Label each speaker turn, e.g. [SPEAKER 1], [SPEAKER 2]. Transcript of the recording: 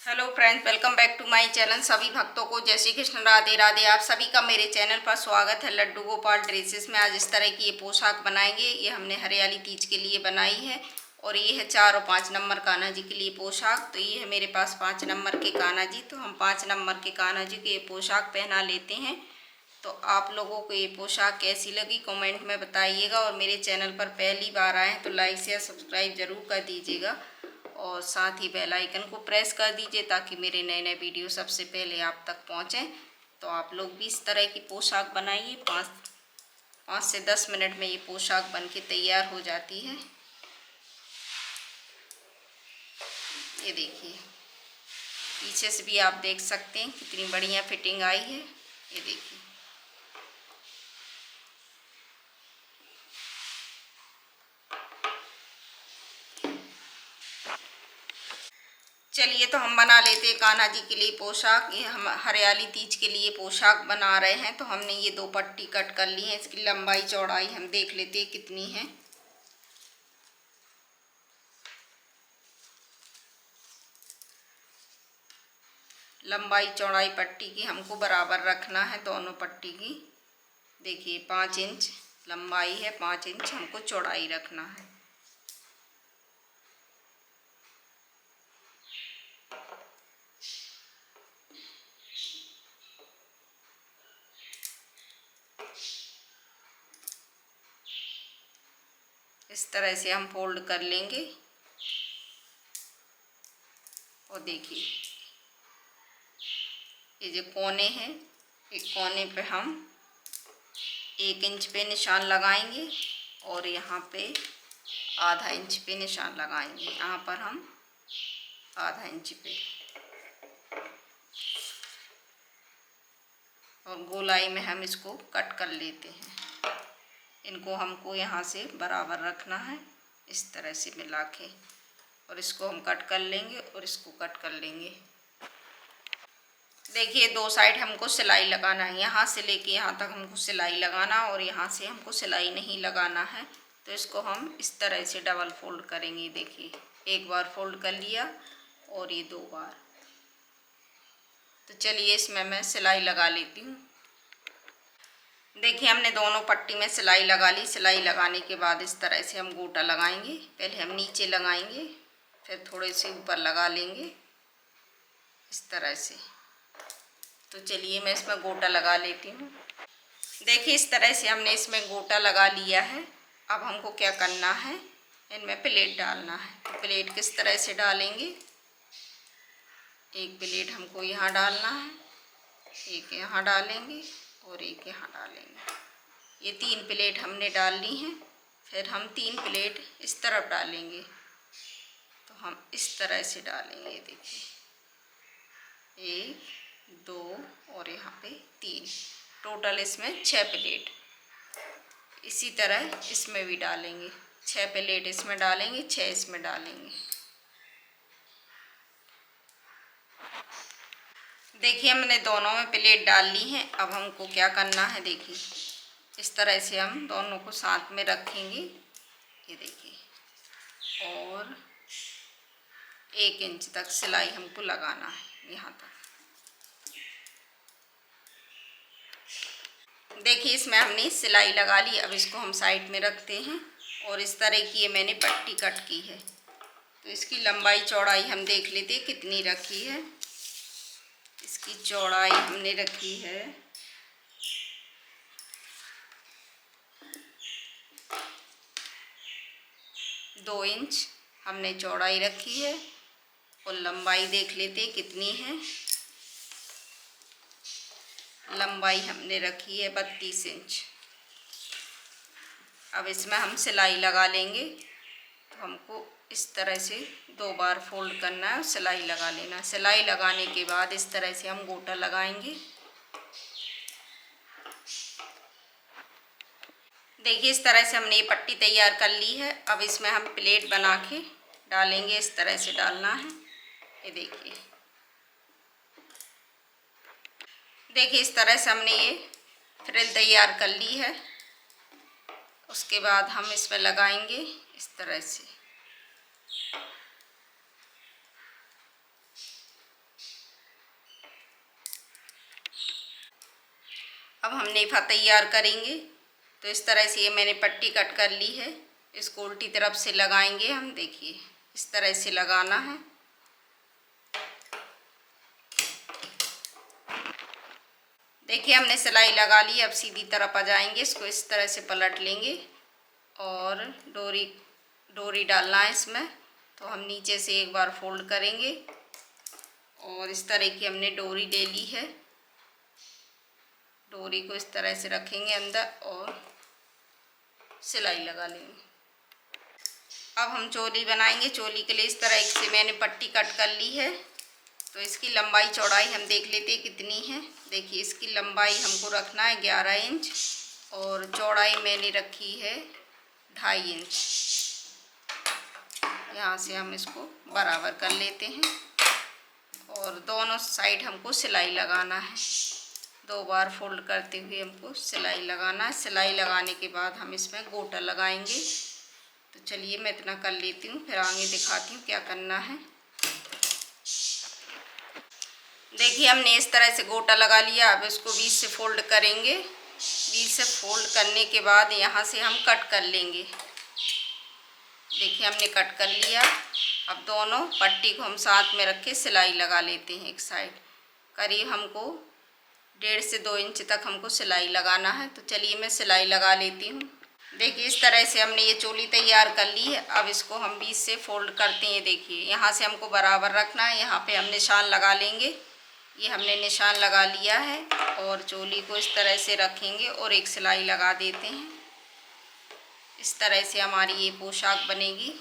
[SPEAKER 1] Hello friends, welcome back to my channel. सभी भक्तों को जय श्री कृष्ण, राधे राधे। आप सभी का मेरे चैनल पर स्वागत है। लड्डू गोपाल ड्रेसेस में आज इस तरह की ये पोशाक बनाएंगे। ये हमने हरियाली तीज के लिए बनाई है और ये है 4 और 5 नंबर कान्हा जी के लिए पोशाक। तो ये है मेरे पास 5 नंबर के कान्हा जी, तो हम 5 नंबर के कान्हा जी की ये पोशाक पहना लेते हैं। तो आप लोगों को ये पोशाक कैसी लगी कमेंट में बताइएगा, और मेरे चैनल पर पहली बार आए हैं तो लाइक शेयर सब्सक्राइब ज़रूर कर दीजिएगा और साथ ही बेल आइकन को प्रेस कर दीजिए ताकि मेरे नए नए वीडियो सबसे पहले आप तक पहुंचें। तो आप लोग भी इस तरह की पोशाक बनाइए। 5 से 10 मिनट में ये पोशाक बनके तैयार हो जाती है। ये देखिए, पीछे से भी आप देख सकते हैं कितनी बढ़िया फिटिंग आई है। ये देखिए, चलिए तो हम बना लेते हैं कान्हा जी के लिए पोशाक। ये हम हरियाली तीज के लिए पोशाक बना रहे हैं। तो हमने ये 2 पट्टी कट कर ली है। इसकी लंबाई चौड़ाई हम देख लेते हैं कितनी है। लंबाई चौड़ाई पट्टी की हमको बराबर रखना है, दोनों पट्टी की। देखिए 5 इंच लंबाई है, 5 इंच हमको चौड़ाई रखना है। इस तरह से हम फोल्ड कर लेंगे और देखिए ये जो कोने हैं, एक कोने पे हम 1 इंच पे निशान लगाएंगे और यहाँ पे आधा इंच पे निशान लगाएंगे। यहाँ पर हम आधा इंच पे, और गोलाई में हम इसको कट कर लेते हैं। इनको हमको यहाँ से बराबर रखना है, इस तरह से मिला के, और इसको हम कट कर लेंगे और इसको कट कर लेंगे। देखिए 2 साइड हमको सिलाई लगाना है। यहाँ से लेके यहाँ तक हमको सिलाई लगाना, और यहाँ से हमको सिलाई नहीं लगाना है। तो इसको हम इस तरह से डबल फोल्ड करेंगे। देखिए, एक बार फोल्ड कर लिया और ये 2 बार। तो चलिए इसमें मैं सिलाई लगा लेती हूँ। देखिए हमने दोनों पट्टी में सिलाई लगा ली। सिलाई लगाने के बाद इस तरह से हम गोटा लगाएंगे। पहले हम नीचे लगाएंगे, फिर थोड़े से ऊपर लगा लेंगे इस तरह से। तो चलिए मैं इसमें गोटा लगा लेती हूँ। देखिए इस तरह से हमने इसमें गोटा लगा लिया है। अब हमको क्या करना है, इनमें प्लेट डालना है। तो प्लेट किस तरह से डालेंगे, एक प्लेट हमको यहाँ डालना है, एक यहाँ डालेंगे और एक यहाँ डालेंगे। ये 3 प्लेट हमने डाल ली हैं। फिर हम 3 प्लेट इस तरफ डालेंगे। तो हम इस तरह से डालेंगे। देखिए 1 2 और यहाँ पे 3, टोटल इसमें 6 प्लेट। इसी तरह इसमें भी डालेंगे, 6 प्लेट इसमें डालेंगे, 6 इसमें डालेंगे। देखिए हमने दोनों में प्लेट डाल ली हैं। अब हमको क्या करना है, देखिए इस तरह से हम दोनों को साथ में रखेंगे। ये देखिए, और 1 इंच तक सिलाई हमको लगाना है यहाँ तक। देखिए इसमें हमने सिलाई लगा ली। अब इसको हम साइड में रखते हैं, और इस तरह की ये मैंने पट्टी कट की है। तो इसकी लंबाई चौड़ाई हम देख लेते हैं कितनी रखी है। इसकी चौड़ाई हमने रखी है 2 इंच हमने चौड़ाई रखी है, और लंबाई देख लेते कितनी है। लंबाई हमने रखी है 32 इंच। अब इसमें हम सिलाई लगा लेंगे। तो हमको इस तरह से 2 बार फोल्ड करना है और सिलाई लगा लेना। सिलाई लगाने के बाद इस तरह से हम गोटा लगाएंगे। देखिए इस तरह से हमने ये पट्टी तैयार कर ली है। अब इसमें हम प्लेट बना के डालेंगे। इस तरह से डालना है। ये देखिए, देखिए इस तरह से हमने ये फ्रिल तैयार कर ली है। उसके बाद हम इसमें लगाएंगे इस तरह से। अब हम नेफा तैयार करेंगे। तो इस तरह से ये मैंने पट्टी कट कर ली है, इसको उल्टी तरफ से लगाएंगे हम। देखिए इस तरह से लगाना है। देखिए हमने सिलाई लगा ली। अब सीधी तरफ आ जाएंगे, इसको इस तरह से पलट लेंगे और डोरी डालना है इसमें। तो हम नीचे से एक बार फोल्ड करेंगे और इस तरह की हमने डोरी ले ली है। डोरी को इस तरह से रखेंगे अंदर और सिलाई लगा लेंगे। अब हम चोली बनाएंगे। चोली के लिए इस तरह से मैंने पट्टी कट कर ली है। तो इसकी लंबाई चौड़ाई हम देख लेते हैं कितनी है। देखिए इसकी लंबाई हमको रखना है 11 इंच और चौड़ाई मैंने रखी है 2.5 इंच। यहाँ से हम इसको बराबर कर लेते हैं और दोनों साइड हमको सिलाई लगाना है। 2 बार फोल्ड करते हुए हमको सिलाई लगाना है। सिलाई लगाने के बाद हम इसमें गोटा लगाएंगे। तो चलिए मैं इतना कर लेती हूँ, फिर आगे दिखाती हूँ क्या करना है। देखिए हमने इस तरह से गोटा लगा लिया। अब इसको बीच से फोल्ड करेंगे। बीच से फोल्ड करने के बाद यहाँ से हम कट कर लेंगे। देखिए हमने कट कर लिया। अब दोनों पट्टी को हम साथ में रख के सिलाई लगा लेते हैं। एक साइड करीब हमको 1.5 से 2 इंच तक हमको सिलाई लगाना है। तो चलिए मैं सिलाई लगा लेती हूँ। देखिए इस तरह से हमने ये चोली तैयार कर ली है। अब इसको हम बीच से फोल्ड करते हैं। देखिए यहाँ से हमको बराबर रखना है। यहाँ पे हम निशान लगा लेंगे। ये हमने निशान लगा लिया है और चोली को इस तरह से रखेंगे और एक सिलाई लगा देते हैं। इस तरह से हमारी ये पोशाक बनेगी।